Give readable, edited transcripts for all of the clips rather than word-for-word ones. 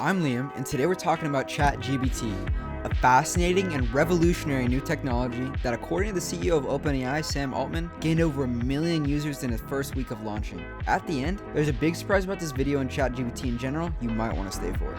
I'm Liam, and today we're talking about ChatGPT, a fascinating and revolutionary new technology that, according to the CEO of OpenAI, Sam Altman, gained over 1 million users in its first week of launching. At the end, there's a big surprise about this video and ChatGPT in general you might want to stay for.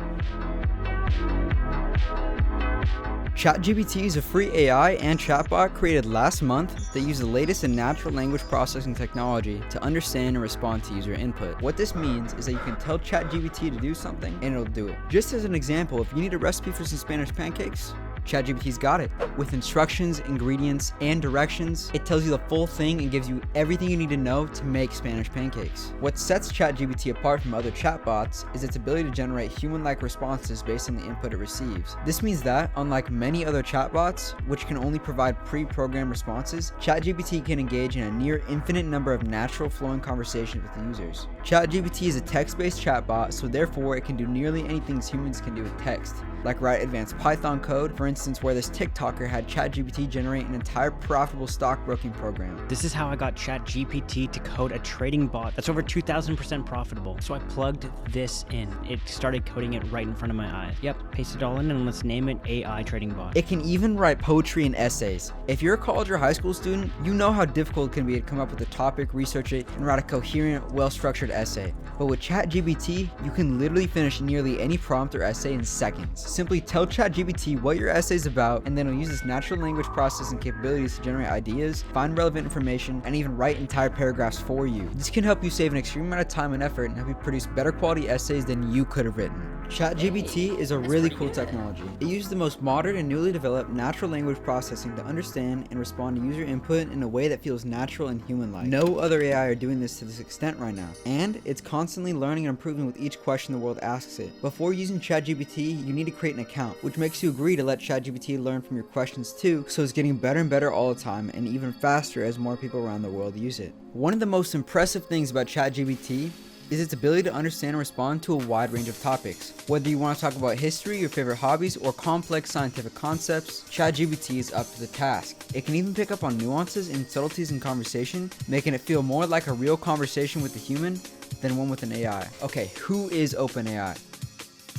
ChatGPT is a free AI and chatbot created last month that uses the latest in natural language processing technology to understand and respond to user input. What this means is that you can tell ChatGPT to do something and it'll do it. Just as an example, if you need a recipe for some Spanish pancakes, ChatGPT's got it. With instructions, ingredients, and directions, it tells you the full thing and gives you everything you need to know to make Spanish pancakes. What sets ChatGPT apart from other chatbots is its ability to generate human-like responses based on the input it receives. This means that, unlike many other chatbots, which can only provide pre-programmed responses, ChatGPT can engage in a near infinite number of natural flowing conversations with the users. ChatGPT is a text-based chatbot, so therefore it can do nearly anything humans can do with text, like write advanced Python code, for instance, where this TikToker had ChatGPT generate an entire profitable stockbroking program. This is how I got ChatGPT to code a trading bot that's over 2,000% profitable. So I plugged this in. It started coding it right in front of my eyes. Yep, paste it all in and let's name it AI trading bot. It can even write poetry and essays. If you're a college or high school student, you know how difficult it can be to come up with a topic, research it, and write a coherent, well-structured essay. But with ChatGPT, you can literally finish nearly any prompt or essay in seconds. Simply tell ChatGPT what your essay is about, and then it'll use its natural language processing capabilities to generate ideas, find relevant information, and even write entire paragraphs for you. This can help you save an extreme amount of time and effort and help you produce better quality essays than you could have written. ChatGPT is a really cool technology. It uses the most modern and newly developed natural language processing to understand and respond to user input in a way that feels natural and human-like. No other AI are doing this to this extent right now, and it's constantly learning and improving with each question the world asks it. Before using ChatGPT, you need to create an account, which makes you agree to let ChatGPT learn from your questions too, so it's getting better and better all the time and even faster as more people around the world use it. One of the most impressive things about ChatGPT is its ability to understand and respond to a wide range of topics. Whether you want to talk about history, your favorite hobbies, or complex scientific concepts, ChatGPT is up to the task. It can even pick up on nuances and subtleties in conversation, making it feel more like a real conversation with a human than one with an AI. Okay, who is OpenAI?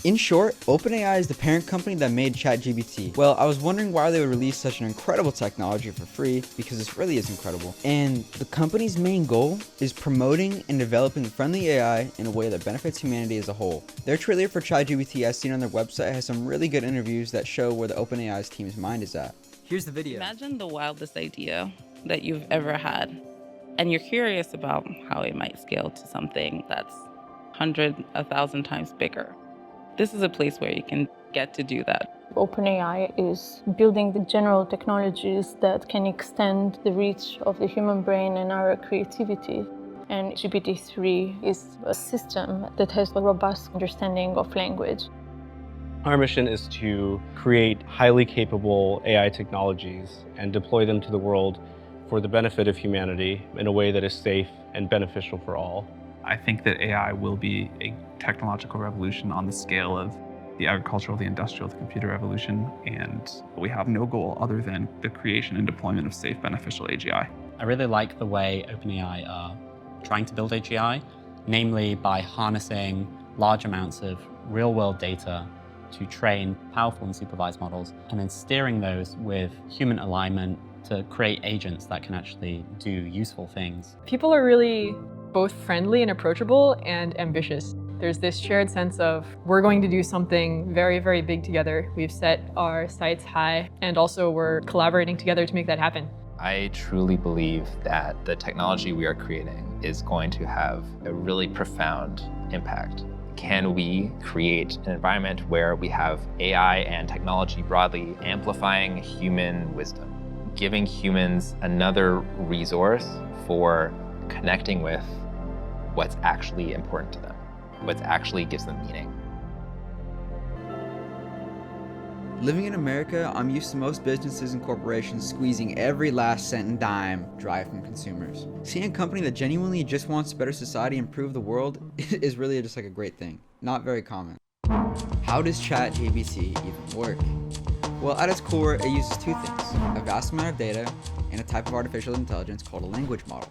In short, OpenAI is the parent company that made ChatGPT. Well, I was wondering why they would release such an incredible technology for free, because this really is incredible. And the company's main goal is promoting and developing friendly AI in a way that benefits humanity as a whole. Their trailer for ChatGPT, as seen on their website, has some really good interviews that show where the OpenAI's team's mind is at. Here's the video. Imagine the wildest idea that you've ever had, and you're curious about how it might scale to something that's 100, 1,000 times bigger. This is a place where you can get to do that. OpenAI is building the general technologies that can extend the reach of the human brain and our creativity. And GPT-3 is a system that has a robust understanding of language. Our mission is to create highly capable AI technologies and deploy them to the world for the benefit of humanity in a way that is safe and beneficial for all. I think that AI will be a technological revolution on the scale of the agricultural, the industrial, the computer revolution, and we have no goal other than the creation and deployment of safe, beneficial AGI. I really like the way OpenAI are trying to build AGI, namely by harnessing large amounts of real-world data to train powerful and supervised models, and then steering those with human alignment to create agents that can actually do useful things. People are really both friendly and approachable and ambitious. There's this shared sense of we're going to do something very, very big together. We've set our sights high, and also we're collaborating together to make that happen. I truly believe that the technology we are creating is going to have a really profound impact. Can we create an environment where we have AI and technology broadly amplifying human wisdom, giving humans another resource for connecting with what's actually important to them, what actually gives them meaning? Living in America, I'm used to most businesses and corporations squeezing every last cent and dime dry from consumers. Seeing a company that genuinely just wants a better society and improve the world is really just like a great thing. Not very common. How does ChatGPT even work? Well, at its core, it uses two things: a vast amount of data and a type of artificial intelligence called a language model.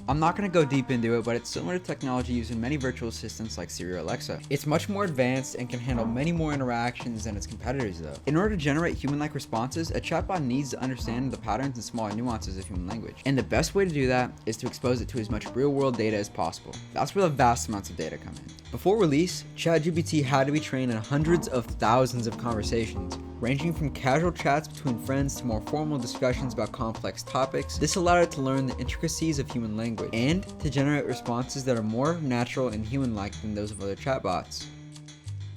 I'm not going to go deep into it, but it's similar to technology used in many virtual assistants like Siri or Alexa. It's much more advanced and can handle many more interactions than its competitors though. In order to generate human-like responses, a chatbot needs to understand the patterns and smaller nuances of human language. And the best way to do that is to expose it to as much real-world data as possible. That's where the vast amounts of data come in. Before release, ChatGPT had to be trained on hundreds of thousands of conversations, ranging from casual chats between friends to more formal discussions about complex topics. This allowed it to learn the intricacies of human language and to generate responses that are more natural and human-like than those of other chatbots.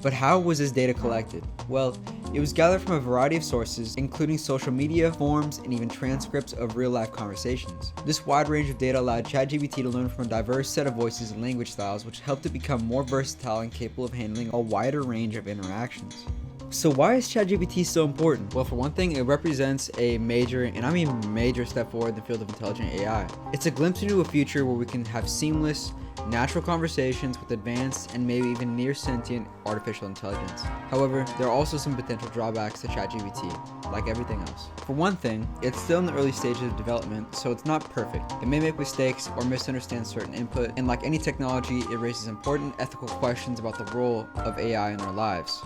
But how was this data collected? Well, it was gathered from a variety of sources, including social media, forums, and even transcripts of real-life conversations. This wide range of data allowed ChatGPT to learn from a diverse set of voices and language styles, which helped it become more versatile and capable of handling a wider range of interactions. So why is ChatGPT so important? Well, for one thing, it represents a major, and I mean major, step forward in the field of intelligent AI. It's a glimpse into a future where we can have seamless, natural conversations with advanced and maybe even near sentient artificial intelligence. However, there are also some potential drawbacks to ChatGPT, like everything else. For one thing, it's still in the early stages of development, so it's not perfect. It may make mistakes or misunderstand certain input, and like any technology, it raises important ethical questions about the role of AI in our lives.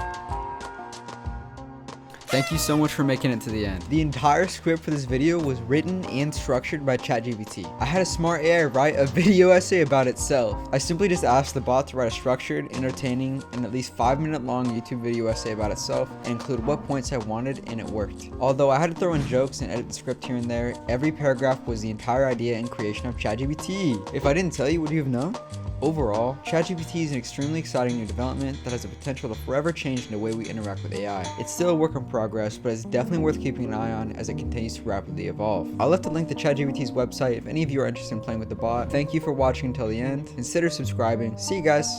Thank you so much for making it to the end. The entire script for this video was written and structured by ChatGPT. I had a smart AI write a video essay about itself. I simply just asked the bot to write a structured, entertaining, and at least 5-minute long YouTube video essay about itself and include what points I wanted, and it worked. Although I had to throw in jokes and edit the script here and there, every paragraph was the entire idea and creation of ChatGPT. If I didn't tell you, would you have known? Overall, ChatGPT is an extremely exciting new development that has the potential to forever change the way we interact with AI. It's still a work in progress, but it's definitely worth keeping an eye on as it continues to rapidly evolve. I'll left a link to ChatGPT's website if any of you are interested in playing with the bot. Thank you for watching until the end. Consider subscribing. See you guys!